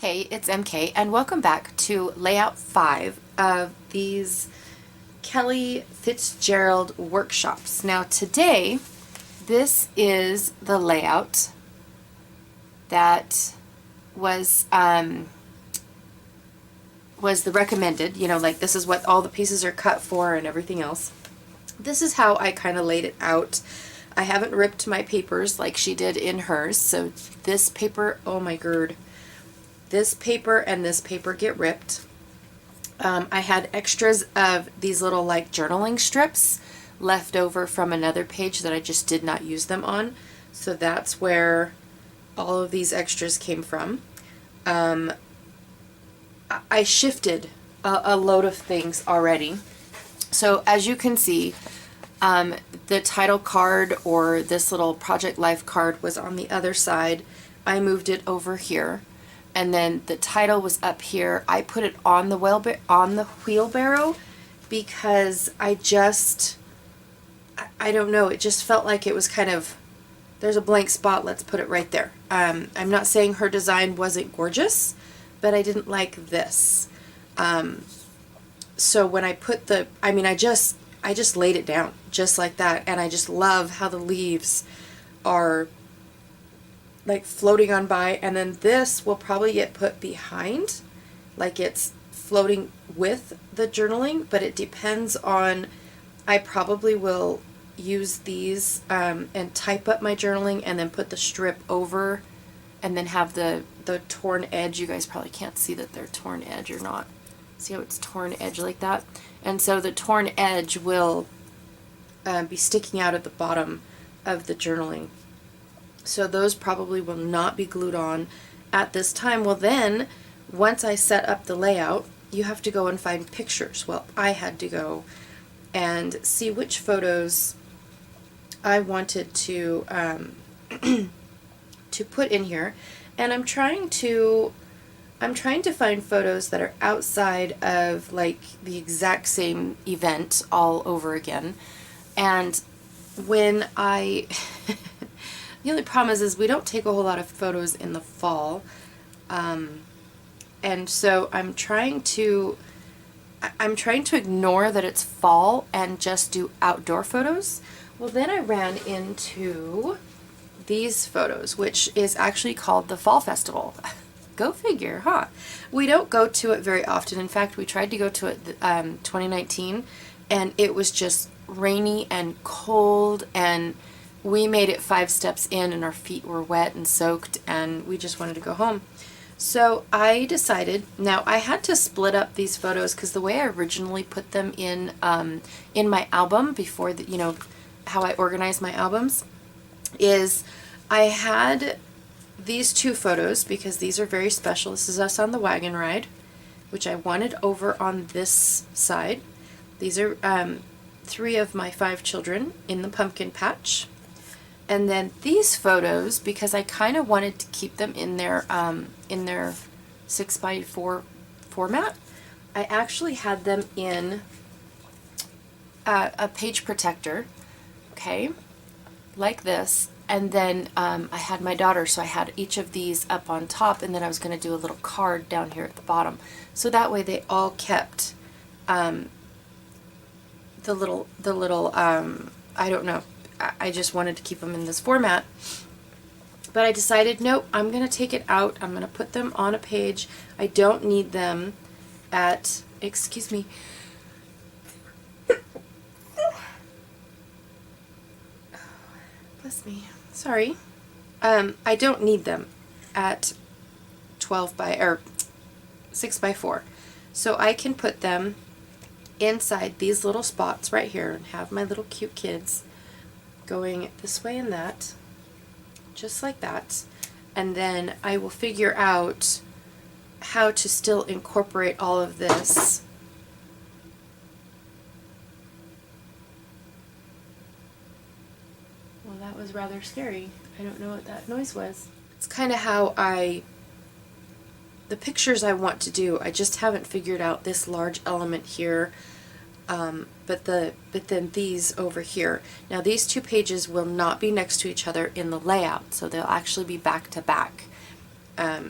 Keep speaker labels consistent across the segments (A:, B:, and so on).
A: Hey, it's MK, and welcome back to Layout 5 of these Kelly Fitzgerald workshops. Now today, this is the layout that was the recommended, like this is what all the pieces are cut for and everything else. This is how I kind of laid it out. I haven't ripped my papers like she did in hers, so this paper, oh my god, this paper and this paper get ripped. I had extras of these little like journaling strips left over from another page that I just did not use them on. So that's where all of these extras came from. I shifted a load of things already. So as you can see, the title card or this little Project Life card was on the other side. I moved it over here. And then the title was up here. I put it on the wheelbarrow because I don't know, it just felt like it was kind of, there's a blank spot, let's put it right there. I'm not saying her design wasn't gorgeous, but I didn't like this. So when I put I just laid it down just like that, and I just love how the leaves are like floating on by, and then this will probably get put behind, like it's floating with the journaling, but it depends on, I probably will use these and type up my journaling and then put the strip over and then have the torn edge. You guys probably can't see that they're torn edge or not. See how it's torn edge like that? And so the torn edge will be sticking out at the bottom of the journaling. So those probably will not be glued on at this time. Well then, once I set up the layout, you have to go and find pictures. Well, I had to go and see which photos I wanted to to put in here. And I'm trying to find photos that are outside of like the exact same event all over again. And when the only problem is we don't take a whole lot of photos in the fall, and so I'm trying to ignore that it's fall and just do outdoor photos. Well, then I ran into these photos, which is actually called the Fall Festival. Go figure, huh? We don't go to it very often. In fact, we tried to go to it 2019, and it was just rainy and cold, and we made it 5 steps in and our feet were wet and soaked, and we just wanted to go home. So I decided, now I had to split up these photos because the way I originally put them in my album before, how I organize my albums, is I had these 2 photos because these are very special. This is us on the wagon ride, which I wanted over on this side. These are 3 of my 5 children in the pumpkin patch. And then these photos, because I kind of wanted to keep them in their 6x4 format, I actually had them in a page protector, okay, like this. And then I had my daughter, so I had each of these up on top, and then I was going to do a little card down here at the bottom. So that way they all kept the little I don't know, I just wanted to keep them in this format. But I decided, nope, I'm going to take it out. I'm going to put them on a page. I don't need them at, excuse me. Bless me. Sorry. I don't need them at 6x4. So I can put them inside these little spots right here and have my little cute kids going this way and that, just like that. And then I will figure out how to still incorporate all of this well, that was rather scary. I don't know what that noise was. It's kind of how the pictures I want to do, I just haven't figured out this large element here. But then these over here. Now these 2 pages will not be next to each other in the layout, so they'll actually be back to back.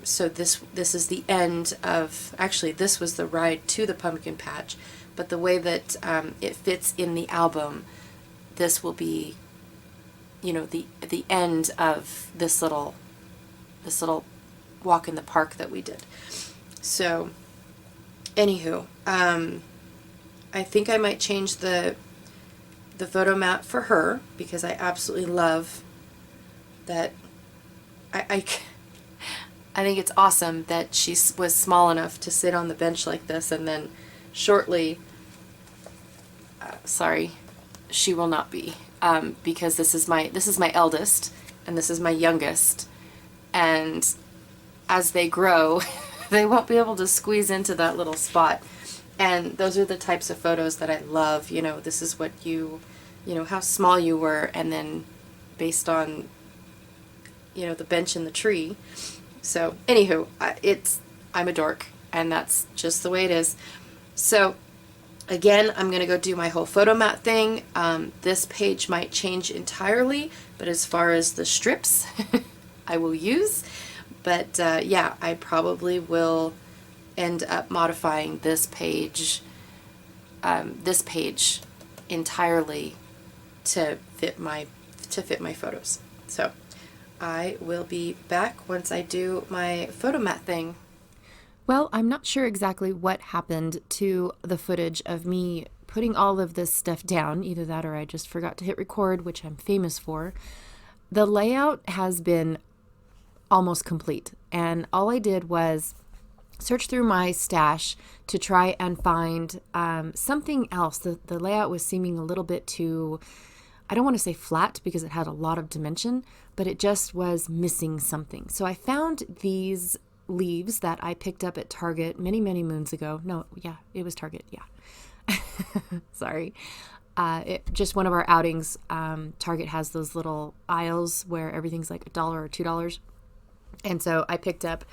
A: So this is the end of, actually this was the ride to the pumpkin patch, but the way that it fits in the album, this will be, you know, the end of this little walk in the park that we did. So anywho, I think I might change the photo mat for her, because I absolutely love that. I think it's awesome that she was small enough to sit on the bench like this, and then shortly, sorry, she will not be, because this is my eldest and this is my youngest, and as they grow, they won't be able to squeeze into that little spot. And those are the types of photos that I love. You know, this is what you know, how small you were, and then based on, you know, the bench and the tree. So anywho, I'm a dork, and that's just the way it is. So again, I'm going to go do my whole photo mat thing. This page might change entirely, but as far as the strips, I will use. But yeah, I probably will end up modifying this page entirely to fit my photos. So I will be back once I do my photo mat thing. Well, I'm not sure exactly what happened to the footage of me putting all of this stuff down. Either that or I just forgot to hit record, which I'm famous for. The layout has been almost complete, and all I did was search through my stash to try and find something else. The layout was seeming a little bit too, I don't want to say flat because it had a lot of dimension, but it just was missing something. So I found these leaves that I picked up at Target many, many moons ago. No, yeah, it was Target, yeah. Sorry. Just one of our outings, Target has those little aisles where everything's like $1 or $2. And so I picked up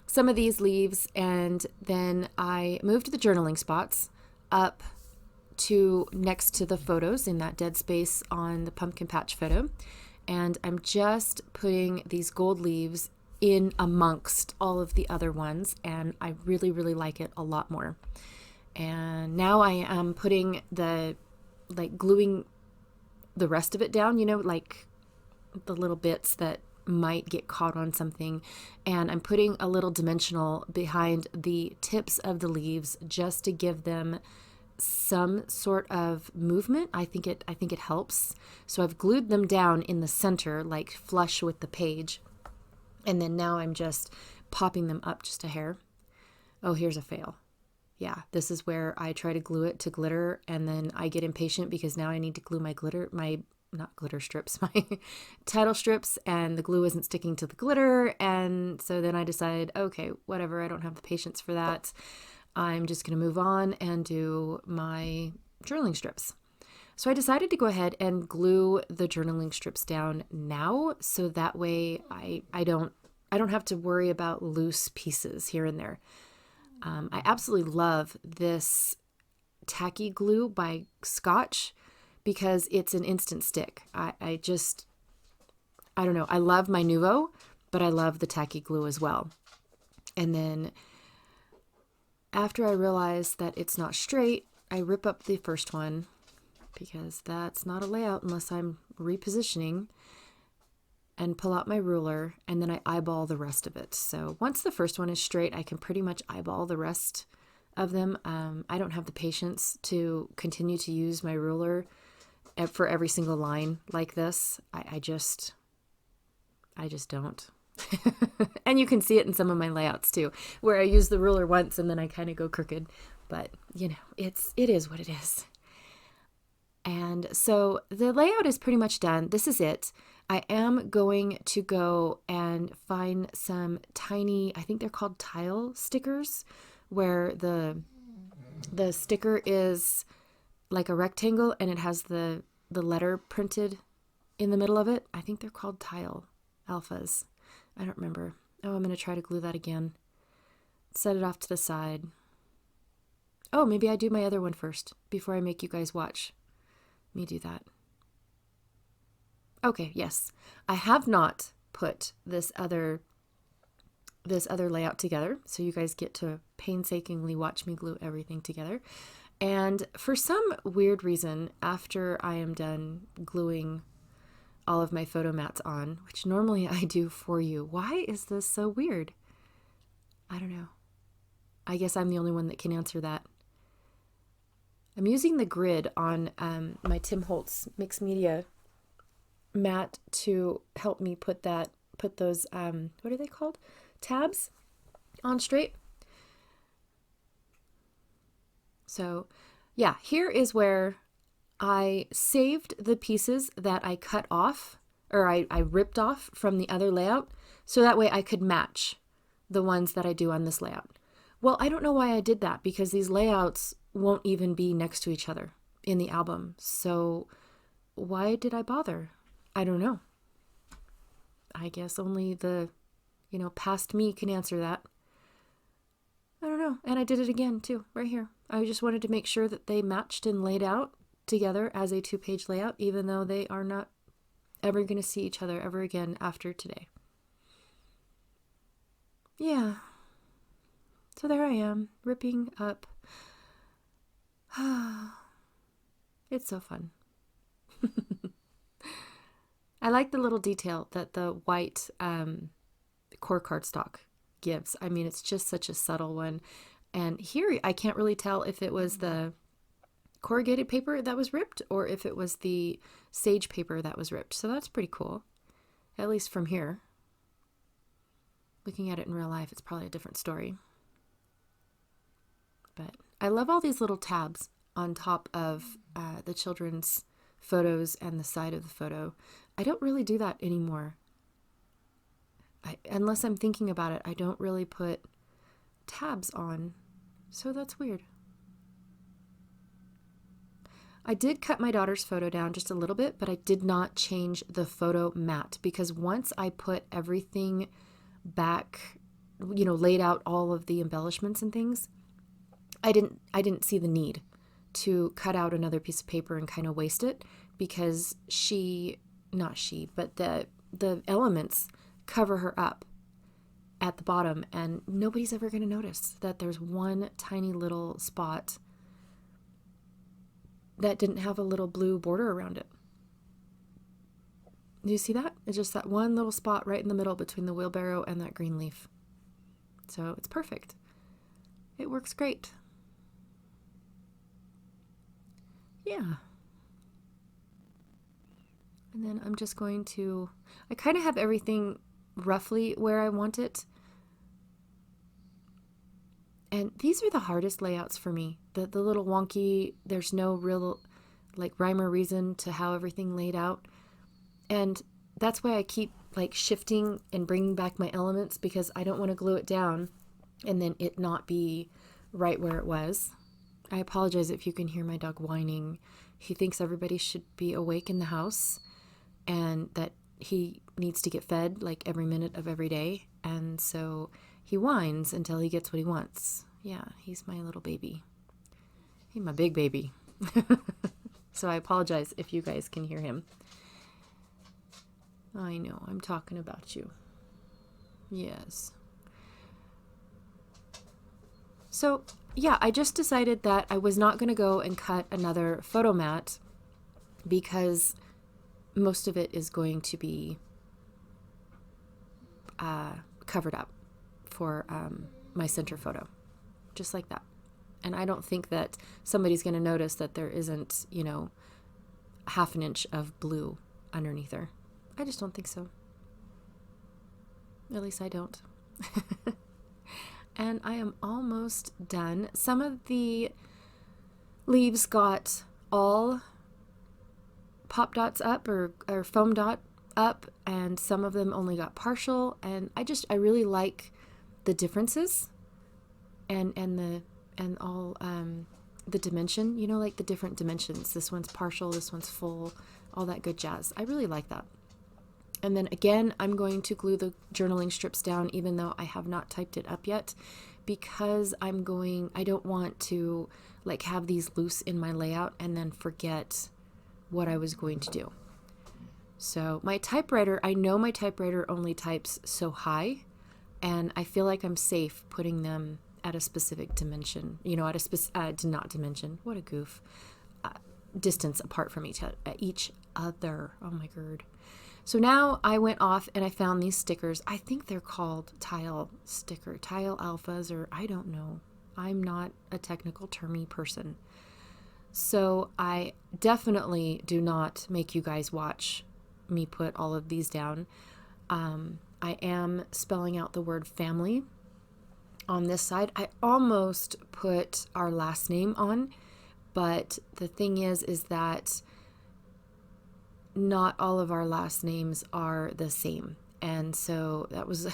A: some of these leaves, and then I moved the journaling spots up to next to the photos in that dead space on the pumpkin patch photo. And I'm just putting these gold leaves in amongst all of the other ones, and I really, really like it a lot more. And now I am putting gluing the rest of it down, you know, like the little bits that might get caught on something, and I'm putting a little dimensional behind the tips of the leaves just to give them some sort of movement. I think it helps. So I've glued them down in the center, like flush with the page, and then now I'm just popping them up just a hair. Oh, here's a fail. Yeah, this is where I try to glue it to glitter, and then I get impatient because now I need to glue my not glitter strips, my title strips, and the glue isn't sticking to the glitter. And so then I decide, okay, whatever, I don't have the patience for that. I'm just going to move on and do my journaling strips. So I decided to go ahead and glue the journaling strips down now, so that way I don't have to worry about loose pieces here and there. I absolutely love this tacky glue by Scotch, because it's an instant stick. I don't know. I love my Nuvo, but I love the tacky glue as well. And then after I realize that it's not straight, I rip up the first one, because that's not a layout unless I'm repositioning, and pull out my ruler, and then I eyeball the rest of it. So once the first one is straight, I can pretty much eyeball the rest of them. I don't have the patience to continue to use my ruler for every single line like this. I just don't. And you can see it in some of my layouts too, where I use the ruler once and then I kind of go crooked, but you know, it is what it is. And so the layout is pretty much done. This is it. I am going to go and find some tiny, I think they're called tile stickers, where the sticker is like a rectangle and it has the letter printed in the middle of it. I think they're called tile alphas. I don't remember. Oh, I'm going to try to glue that again. Set it off to the side. Oh, maybe I do my other one first before I make you guys watch me do that. Okay, yes. I have not put this other this other layout together. So you guys get to painstakingly watch me glue everything together. And for some weird reason, after I am done gluing all of my photo mats on, which normally I do for you, why is this so weird? I don't know. I guess I'm the only one that can answer that. I'm using the grid on my Tim Holtz mixed media mat to help me put those, what are they called? Tabs on straight. So yeah, here is where I saved the pieces that I cut off, or I ripped off from the other layout, so that way I could match the ones that I do on this layout. Well, I don't know why I did that, because these layouts won't even be next to each other in the album. So why did I bother? I don't know. I guess only the, past me can answer that. I don't know. And I did it again too, right here. I just wanted to make sure that they matched and laid out together as a 2-page layout, even though they are not ever going to see each other ever again after today. Yeah. So there I am, ripping up. It's so fun. I like the little detail that the white core cardstock gives. I mean, it's just such a subtle one. And here I can't really tell if it was the corrugated paper that was ripped or if it was the sage paper that was ripped. So that's pretty cool, at least from here. Looking at it in real life, it's probably a different story. But I love all these little tabs on top of the children's photos and the side of the photo. I don't really do that anymore. Unless I'm thinking about it, I don't really put tabs on. So that's weird. I did cut my daughter's photo down just a little bit, but I did not change the photo mat, because once I put everything back, laid out all of the embellishments and things, I didn't see the need to cut out another piece of paper and kind of waste it, because but the elements cover her up at the bottom, and nobody's ever going to notice that there's one tiny little spot that didn't have a little blue border around it. Do you see that? It's just that one little spot right in the middle between the wheelbarrow and that green leaf. So it's perfect. It works great. Yeah. And then I'm just going to, I kind of have everything roughly where I want it. And these are the hardest layouts for me. The little wonky, there's no real rhyme or reason to how everything laid out. And that's why I keep shifting and bringing back my elements, because I don't want to glue it down and then it not be right where it was. I apologize if you can hear my dog whining. He thinks everybody should be awake in the house and that he needs to get fed every minute of every day. And so he whines until he gets what he wants. Yeah, he's my little baby. He's my big baby. So I apologize if you guys can hear him. I know, I'm talking about you. Yes. So, yeah, I just decided that I was not going to go and cut another photo mat, because most of it is going to be covered up for my center photo, just like that. And I don't think that somebody's going to notice that there isn't, half an inch of blue underneath her. I just don't think so. At least I don't. And I am almost done. Some of the leaves got all pop dots up or foam dot up, and some of them only got partial. And I really like the differences and all the dimension, the different dimensions. This one's partial, this one's full, all that good jazz. I really like that. And then again, I'm going to glue the journaling strips down, even though I have not typed it up yet, because I don't want to have these loose in my layout and then forget what I was going to do. So my typewriter, I know my typewriter only types so high, and I feel like I'm safe putting them at a specific dimension, you know, at a not dimension, what a goof, distance apart from each other. Oh my god. So now I went off and I found these stickers. I think they're called tile alphas, or I don't know. I'm not a technical termy person. So I definitely do not make you guys watch me put all of these down. I am spelling out the word family on this side. I almost put our last name on, but the thing is that not all of our last names are the same. And so that was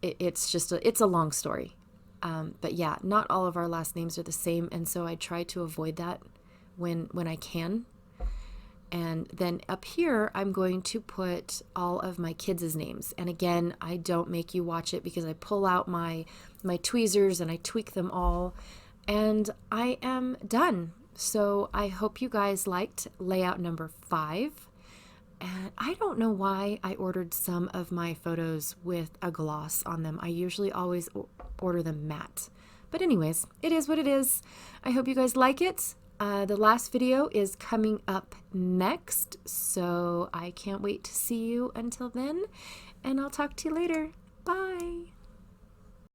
A: it's a long story. But yeah, not all of our last names are the same. And so I try to avoid that when I can. And then up here, I'm going to put all of my kids' names. And again, I don't make you watch it because I pull out my tweezers and I tweak them all. And I am done. So I hope you guys liked layout number 5. And I don't know why I ordered some of my photos with a gloss on them. I usually always order them matte. But anyways, it is what it is. I hope you guys like it. The last video is coming up next, so I can't wait to see you until then, and I'll talk to you later. Bye!